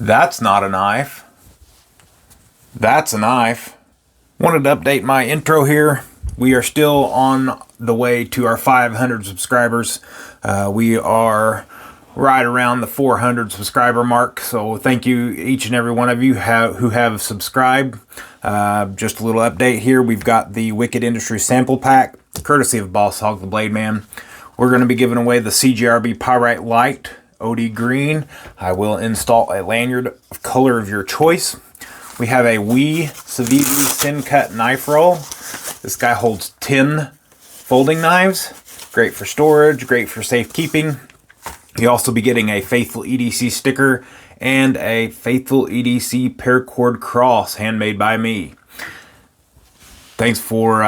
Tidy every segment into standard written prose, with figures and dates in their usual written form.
That's not a knife. That's a knife. Wanted to update my intro here. We are still on the way to our 500 subscribers. We are right around the 400 subscriber mark. So thank you each and every one of you who have subscribed. Just a little update here. We've got the Wicked Industries sample pack, courtesy of Boss Hog the Blade Man. We're going to be giving away the CJRB PYRITE-Light OD Green. I will install a lanyard of color of your choice. We have a Wee Civivi Thin Cut knife roll. This guy holds 10 folding knives. Great for storage, great for safekeeping. You'll also be getting a Faithful EDC sticker and a Faithful EDC paracord cross handmade by me. Thanks for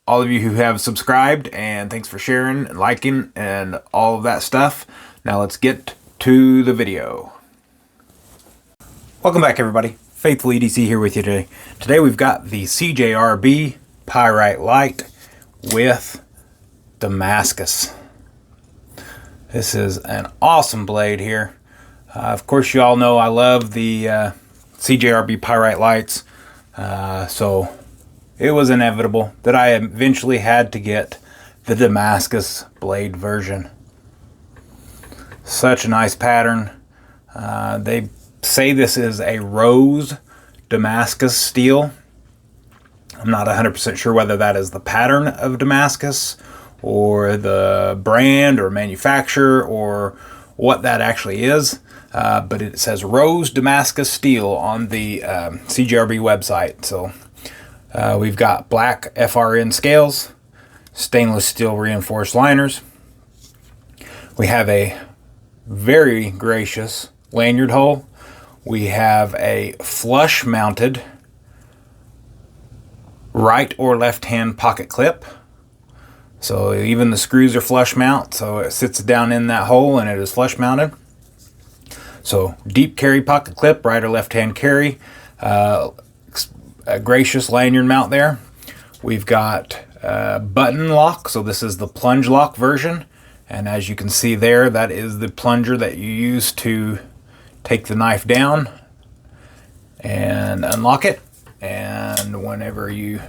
all of you who have subscribed, and thanks for sharing and liking and all of that stuff. Now let's get to the video. Welcome back, everybody. Faithful EDC here with you today. Today we've got the CJRB PYRITE-Light with Damascus. This is an awesome blade here. Of course, you all know I love the CJRB PYRITE-Lights, so it was inevitable that I eventually had to get the Damascus blade version. Such a nice pattern. They say this is a rose Damascus steel. I'm not 100% sure whether that is the pattern of Damascus or the brand or manufacturer or what that actually is, but it says rose Damascus steel on the CJRB website. So we've got black FRN scales, stainless steel reinforced liners. We have a very gracious lanyard hole. We have a flush mounted right or left hand pocket clip. So even the screws are flush mount, so it sits down in that hole and it is flush mounted. So deep carry pocket clip, right or left hand carry, a gracious lanyard mount there. We've got button lock, so this is the plunge lock version. And as you can see there, that is the plunger that you use to take the knife down and unlock it. And whenever you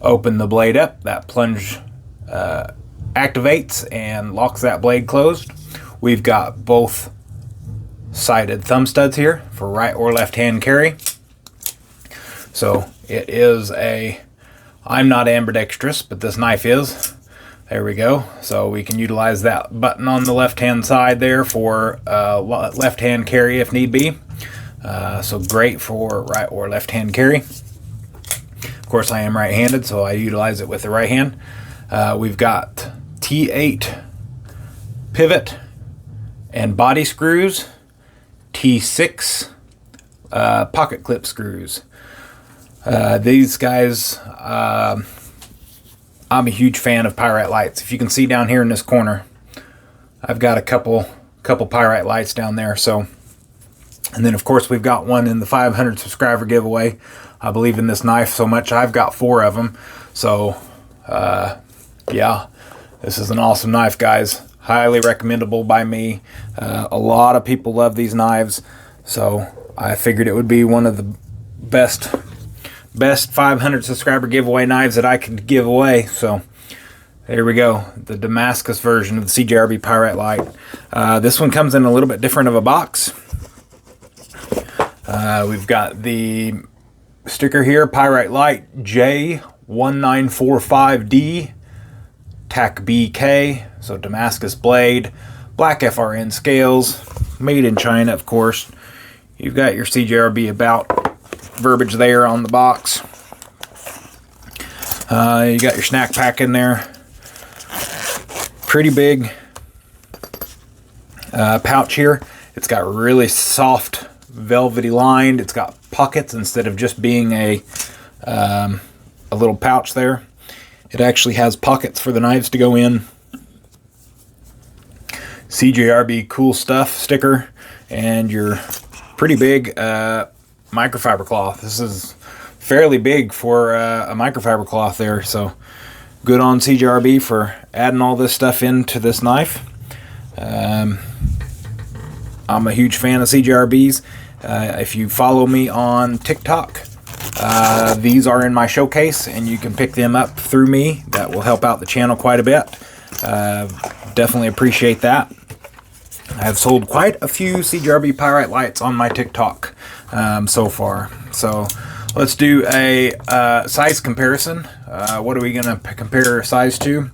open the blade up, that plunge activates and locks that blade closed. We've got both sided thumb studs here for right or left hand carry. So it is a, I'm not ambidextrous, but this knife is. There we go. So we can utilize that button on the left-hand side there for left-hand carry if need be. So great for right or left-hand carry. Of course, I am right-handed, so I utilize it with the right hand. We've got T8 pivot and body screws, T6 pocket clip screws. These guys, I'm a huge fan of PYRITE-Lights. If you can see down here in this corner, I've got a couple PYRITE-Lights down there. So, and then of course we've got one in the 500 subscriber giveaway. I believe in this knife so much, I've got 4 of them. So, yeah, this is an awesome knife, guys. Highly recommendable by me. A lot of people love these knives, so I figured it would be one of the best 500 subscriber giveaway knives that I could give away. So there we go, the Damascus version of the CJRB PYRITE-Light. This one comes in a little bit different of a box. We've got the sticker here, PYRITE-Light J1945D TAC BK, so Damascus blade, black FRN scales, made in China, of course. You've got your CJRB about verbiage there on the box. You got your snack pack in there. Pretty big pouch here. It's got really soft, velvety lined. It's got pockets instead of just being a little pouch there. It actually has pockets for the knives to go in. CJRB cool stuff sticker and your pretty big microfiber cloth. This is fairly big for a microfiber cloth there, so good on CJRB for adding all this stuff into this knife. I'm a huge fan of CJRBs. If you follow me on TikTok, these are in my showcase, and you can pick them up through me. That will help out the channel quite a bit. Definitely appreciate that. I've sold quite a few CJRB PYRITE lights on my TikTok so far. So let's do a size comparison. What are we going to compare size to?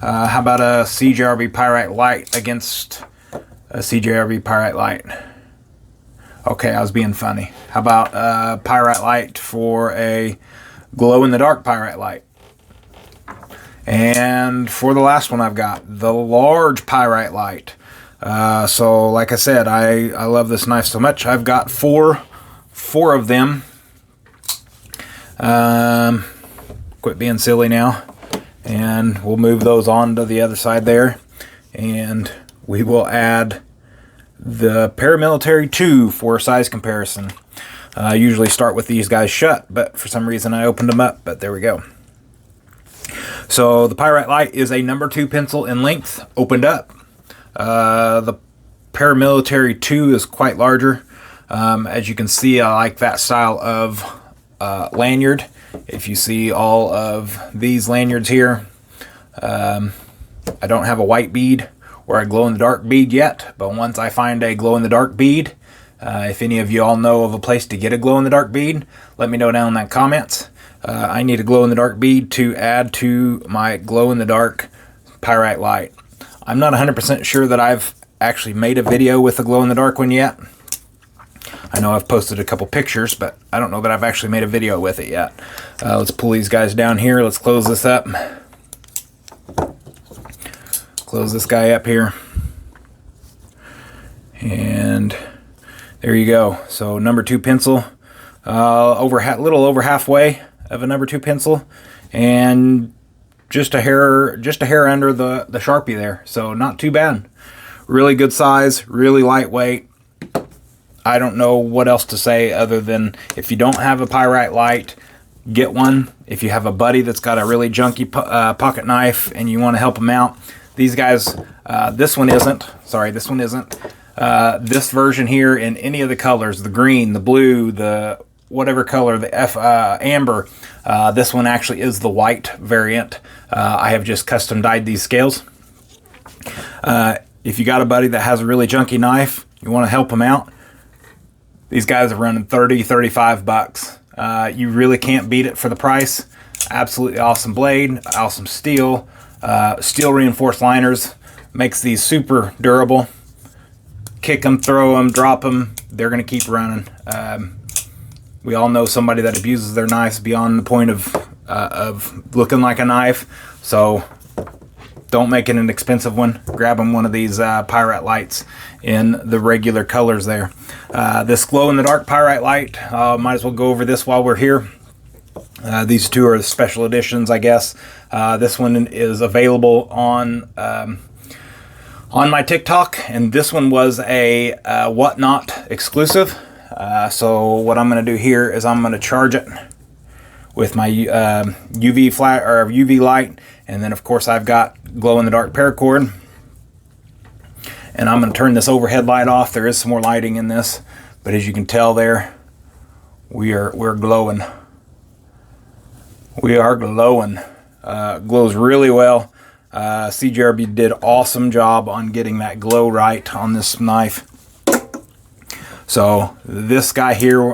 How about a CJRB PYRITE Light against a CJRB PYRITE Light? Okay, I was being funny. How about a PYRITE Light for a glow-in-the-dark PYRITE Light? And for the last one I've got, the large PYRITE Light. So like I said, I love this knife so much. I've got four of them. Quit being silly now. And we'll move those on to the other side there. And we will add the Paramilitary 2 for size comparison. I usually start with these guys shut, but for some reason I opened them up, but there we go. So the PYRITE Light is a number 2 pencil in length, opened up. The Paramilitary 2 is quite larger. As you can see, I like that style of lanyard. If you see all of these lanyards here, I don't have a white bead or a glow-in-the-dark bead yet, but once I find a glow-in-the-dark bead, if any of you all know of a place to get a glow-in-the-dark bead, let me know down in the comments. I need a glow-in-the-dark bead to add to my glow-in-the-dark PYRITE Light. I'm not 100% sure that I've actually made a video with a glow-in-the-dark one yet. I know I've posted a couple pictures, but I don't know that I've actually made a video with it yet. Let's pull these guys down here. Let's close this up. Close this guy up here. And there you go. So number 2 pencil, little over halfway of a number 2 pencil, and just a hair under the Sharpie there. So not too bad. Really good size, really lightweight. I don't know what else to say other than if you don't have a PYRITE Light, get one. If you have a buddy that's got a really junky pocket knife and you want to help them out, these guys, this one isn't. Sorry, this one isn't. This version here in any of the colors, the green, the blue, the whatever color, the amber, this one actually is the white variant. I have just custom dyed these scales. If you got a buddy that has a really junky knife, you want to help them out, these guys are running 30, 35 bucks. You really can't beat it for the price. Absolutely awesome blade, awesome steel, steel reinforced liners, makes these super durable. Kick them, throw them, drop them, they're going to keep running. We all know somebody that abuses their knives beyond the point of looking like a knife. So don't make it an expensive one. Grab them one of these PYRITE Lights in the regular colors there. This glow-in-the-dark PYRITE Light, might as well go over this while we're here. These two are the special editions, I guess. This one is available on my TikTok, and this one was a Whatnot exclusive. So what I'm going to do here is I'm going to charge it with my UV flat or UV light, and then of course I've got glow-in-the-dark paracord. And I'm going to turn this overhead light off. There is some more lighting in this, but as you can tell there, we're glowing. We are glowing. Glows really well. CJRB did awesome job on getting that glow right on this knife. So this guy here,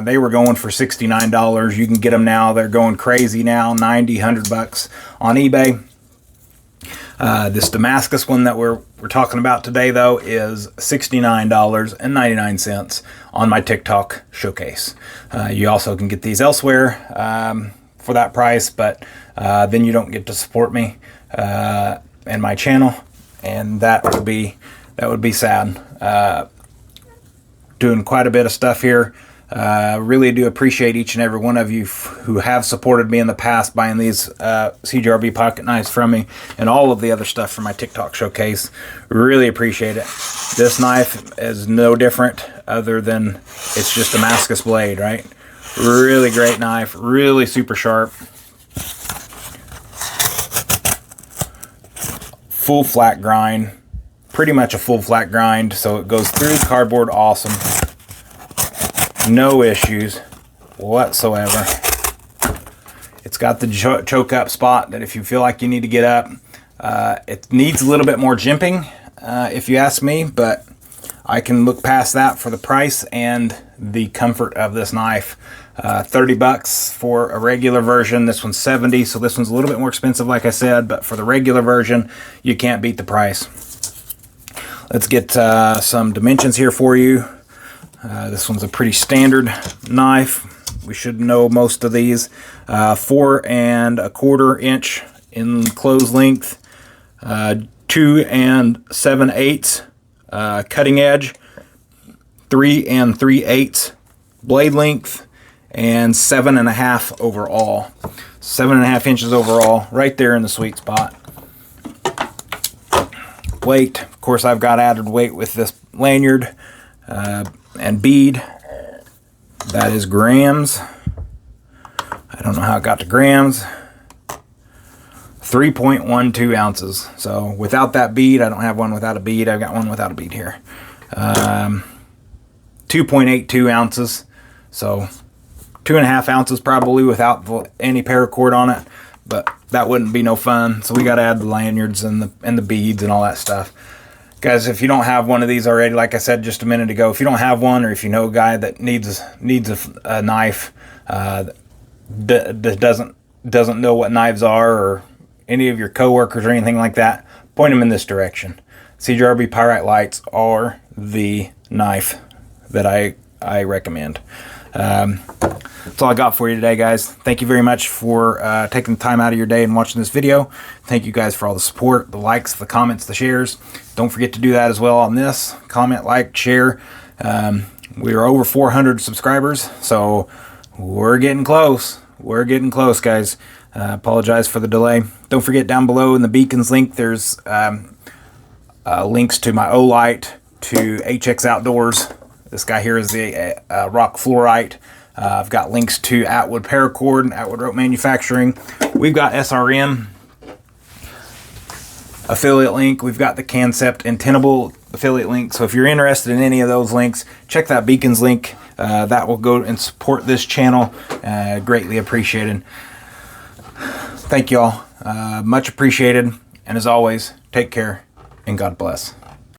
they were going for $69. You can get them now. They're going crazy now, 90, 100 bucks on eBay. This Damascus one that we're talking about today, though, is $69.99 on my TikTok showcase. You also can get these elsewhere for that price, but then you don't get to support me and my channel, and that would be sad. Doing quite a bit of stuff here. Really do appreciate each and every one of you who have supported me in the past buying these CJRB pocket knives from me and all of the other stuff from my TikTok showcase. Really appreciate it. This knife is no different other than it's just a Damascus blade, right? Really great knife, really super sharp. Full flat grind, pretty much a full flat grind, so it goes through the cardboard awesome. No issues whatsoever. It's got the choke up spot that if you feel like you need to get up, it needs a little bit more jimping, if you ask me, but I can look past that for the price and the comfort of this knife. 30 bucks for a regular version. This one's 70, so this one's a little bit more expensive, like I said, but for the regular version, you can't beat the price. Let's get some dimensions here for you. This one's a pretty standard knife. We should know most of these. 4 1/4 inch in close length, 2 7/8 cutting edge, 3 3/8 blade length, and 7.5 overall. 7.5 inches overall, right there in the sweet spot. Weight, of course, I've got added weight with this lanyard and bead. That is grams. I don't know how it got to grams. 3.12 ounces. So without that bead, I don't have one without a bead. I've got one without a bead here. 2.82 ounces. So 2.5 ounces probably without any paracord on it, but that wouldn't be no fun. So we got to add the lanyards and the beads and all that stuff. Guys, if you don't have one of these already, like I said just a minute ago, if you don't have one, or if you know a guy that needs a knife that doesn't know what knives are, or any of your coworkers or anything like that, point them in this direction. CJRB PYRITE-Lights are the knife that I recommend. That's all I got for you today, guys. Thank you very much for taking the time out of your day and watching this video. Thank you guys for all the support, the likes, the comments, the shares. Don't forget to do that as well on this. Comment, like, share. We are over 400 subscribers, so we're getting close. We're getting close, guys. Apologize for the delay. Don't forget, down below in the beacons link, there's links to my O-Light, to HX Outdoors. This guy here is the rock fluorite. I've got links to Atwood Paracord and Atwood Rope Manufacturing. We've got SRM affiliate link. We've got the Concept and Tenable affiliate link. So if you're interested in any of those links, check that beacons link. That will go and support this channel. Greatly appreciated. Thank you all. Much appreciated. And as always, take care and God bless.